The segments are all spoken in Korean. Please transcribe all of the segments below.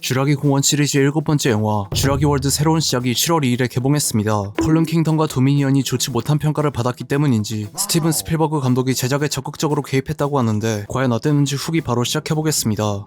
쥐라기 공원 시리즈 7번째 영화 쥐라기 월드 새로운 시작이 7월 2일에 개봉했습니다. 폴른 킹덤과 도미니언이 좋지 못한 평가를 받았기 때문인지 스티븐 스필버그 감독이 제작에 적극적으로 개입했다고 하는데 과연 어땠는지 후기 바로 시작해보겠습니다.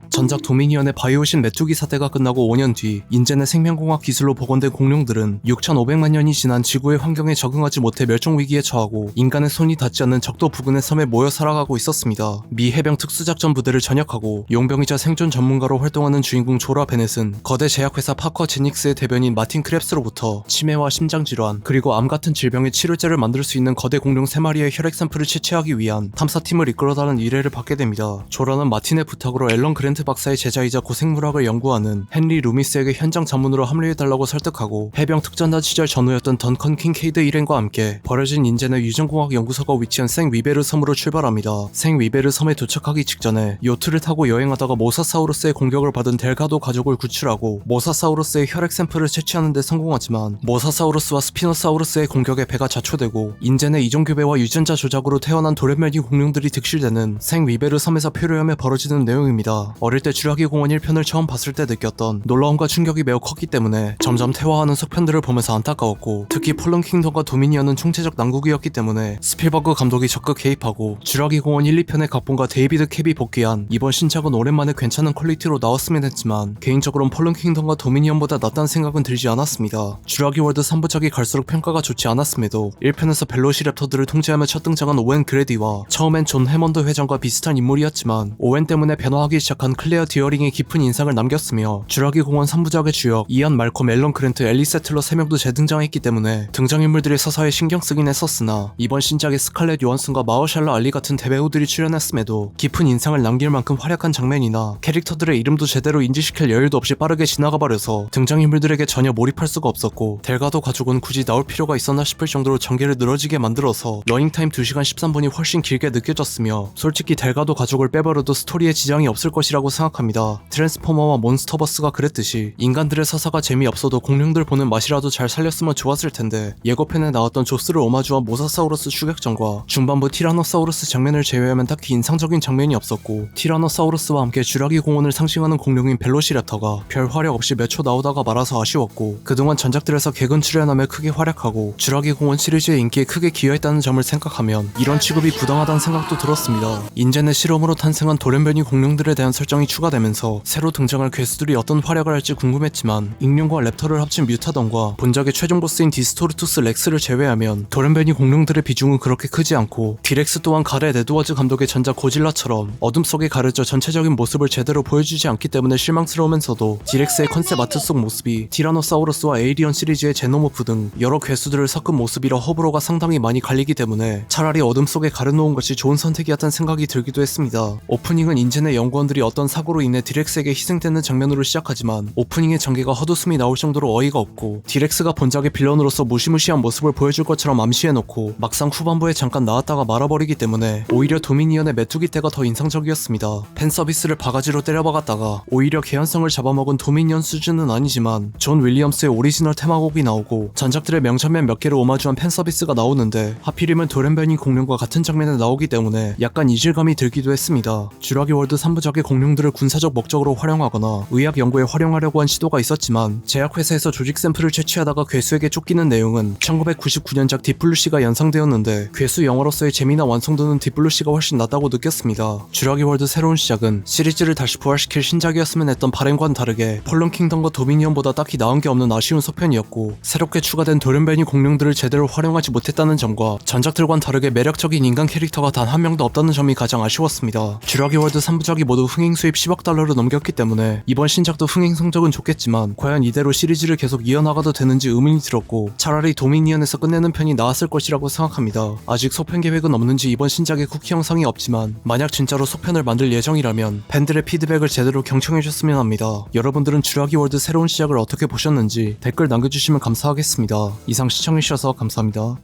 전작 도미니언의 바이오신 메뚜기 사태가 끝나고 5년 뒤 인젠의 생명공학 기술로 복원된 공룡들은 6,500만 년이 지난 지구의 환경에 적응하지 못해 멸종위기에 처하고 인간의 손이 닿지 않는 적도 부근의 섬에 모여 살아가고 있었습니다. 미 해병 특수작전 부대를 전역하고 용병이자 생존 전문가로 활동하는 주인공 조라 베넷은 거대 제약회사 파커 제닉스의 대변인 마틴 크랩스로부터 치매와 심장질환 그리고 암 같은 질병의 치료제를 만들 수 있는 거대 공룡 3마리의 혈액 샘플을 채취하기 위한 탐사팀을 이끌어다는 의뢰를 받게 됩니다. 조라는 마틴의 부탁으로 앨런 그랜트 박사의 제자이자 고생물학을 연구하는 헨리 루미스에게 현장 자문으로 합류해달라고 설득하고 해병 특전단 시절 전우였던 던컨 킹케이드 일행과 함께 버려진 인젠의 유전공학 연구소가 위치한 생 위베르 섬으로 출발합니다. 생 위베르 섬에 도착하기 직전에 요트를 타고 여행하다가 모사사우루스의 공격을 받은 델가도 가족을 구출하고 모사사우루스의 혈액 샘플을 채취하는 데 성공하지만 모사사우루스와 스피노사우루스의 공격에 배가 자초되고 인젠의 이종교배와 유전자 조작으로 태어난 돌연변이 공룡들이 득실되는 생 위베르 섬에서 표류함에 벌어지는 내용입니다. 어릴 때 쥐라기 공원 1편을 처음 봤을 때 느꼈던 놀라움과 충격이 매우 컸기 때문에 점점 퇴화하는 속편들을 보면서 안타까웠고 특히 폴른 킹덤과 도미니언은 총체적 난국이었기 때문에 스필버그 감독이 적극 개입하고 쥐라기 공원 1, 2편의 각본과 데이비드 캡이 복귀한 이번 신작은 오랜만에 괜찮은 퀄리티로 나왔으면 했지만 개인적으로는 폴른 킹덤과 도미니언보다 낫다는 생각은 들지 않았습니다. 쥐라기 월드 3부작이 갈수록 평가가 좋지 않았음에도 1편에서 벨로시랩터들을 통제하며 첫 등장한 오웬 그레디와 처음엔 존 해먼드 회장과 비슷한 인물이었지만 오웬 때문에 변화하기 시작한 클레어 디어링의 깊은 인상을 남겼으며 쥐라기 공원 3부작의 주역 이안 말콤 앨런 그랜트 엘리 세틀러 3명도 재등장했기 때문에 등장인물들이 서사에 신경 쓰긴 했었으나 이번 신작에 스칼렛 요한슨과 마허샬라 알리 같은 대배우들이 출연했음에도 깊은 인상을 남길 만큼 활약한 장면이나 캐릭터들의 이름도 제대로 인지시킬 여유도 없이 빠르게 지나가버려서 등장인물들에게 전혀 몰입할 수가 없었고 델가도 가족은 굳이 나올 필요가 있었나 싶을 정도로 전개를 늘어지게 만들어서 러닝타임 2시간 13분이 훨씬 길게 느껴졌으며 솔직히 델가도 가족을 빼버려도 스토리에 지장이 없을 것이라고 생각합니다. 트랜스포머와 몬스터버스가 그랬듯이 인간들의 서사가 재미없어도 공룡들 보는 맛이라도 잘 살렸으면 좋았을 텐데 예고편에 나왔던 조스를 오마주한 모사사우루스 추격전과 중반부 티라노사우루스 장면을 제외하면 딱히 인상적인 장면이 없었고 티라노사우루스와 함께 쥐라기 공원을 상징하는 공룡인 벨로시랩터가 별 활약 없이 몇 초 나오다가 말아서 아쉬웠고 그동안 전작들에서 개근 출연하며 크게 활약하고 쥐라기 공원 시리즈의 인기에 크게 기여했다는 점을 생각하면 이런 취급이 부당하다는 생각도 들었습니다. 인젠의 실험으로 탄생한 돌연변이 공룡들에 대한 설정이 추가되면서 새로 등장할 괴수들이 어떤 활약을 할지 궁금했지만 익룡과 랩터를 합친 뮤타던과 본작의 최종 보스인 디스토르투스 렉스를 제외하면 돌연변이 공룡들의 비중은 그렇게 크지 않고 디렉스 또한 가렛 에드워즈 감독의 전작 고질라처럼 어둠 속에 가려져 전체적인 모습을 제대로 보여주지 않기 때문에 실망스러우면서도 디렉스의 컨셉 아트 속 모습이 티라노사우루스와 에이리언 시리즈의 제노모프 등 여러 괴수들을 섞은 모습이라 호불호가 상당히 많이 갈리기 때문에 차라리 어둠 속에 가려놓은 것이 좋은 선택이었다는 생각이 들기도 했습니다. 오프닝은 인젠의 연구원들이 어떤 사고로 인해 디렉스에게 희생되는 장면으로 시작하지만 오프닝의 전개가 헛웃음이 나올 정도로 어이가 없고 디렉스가 본작의 빌런으로서 무시무시한 모습을 보여줄 것처럼 암시해놓고 막상 후반부에 잠깐 나왔다가 말아버리기 때문에 오히려 도미니언의 메뚜기 때가 더 인상적이었습니다. 팬서비스를 바가지로 때려박았다가 오히려 개연성을 잡아먹은 도미니언 수준은 아니지만 존 윌리엄스의 오리지널 테마곡이 나오고 전작들의 명장면 몇 개를 오마주한 팬서비스가 나오는데 하필이면 돌연변이 공룡과 같은 장면에 나오기 때문에 약간 이질감이 들기도 했습니다. 쥐라기 월드 3부작의 공룡들을 군사적 목적으로 활용하거나 의학 연구에 활용하려고 한 시도가 있었지만 제약회사에서 조직 샘플을 채취하다가 괴수에게 쫓기는 내용은 1999년작 딥블루시가 연상되었는데 괴수 영화로서의 재미나 완성도는 딥블루시가 훨씬 낫다고 느꼈습니다. 쥐라기 월드 새로운 시작은 시리즈를 다시 부활시킬 신작이었으면 했던 바램과는 다르게 폴른 킹덤과 도미니언보다 딱히 나은 게 없는 아쉬운 속편이었고 새롭게 추가된 돌연변이 공룡들을 제대로 활용하지 못했다는 점과 전작들과는 다르게 매력적인 인간 캐릭터가 단 한 명도 없다는 점이 가장 아쉬웠습니다. 쥐라기 월드 3부작이 모두 흥행 수입 10억 달러를 넘겼기 때문에 이번 신작도 흥행 성적은 좋겠지만 과연 이대로 시리즈를 계속 이어나가도 되는지 의문이 들었고 차라리 도미니언에서 끝내는 편이 나았을 것이라고 생각합니다. 아직 속편 계획은 없는지 이번 신작에 쿠키 영상이 없지만 만약 진짜로 속편을 만들 예정이라면 팬들의 피드백을 제대로 경청해줬으면 합니다. 여러분들은 쥐라기 월드 새로운 시작을 어떻게 보셨는지 댓글 남겨주시면 감사하겠습니다. 이상 시청해주셔서 감사합니다.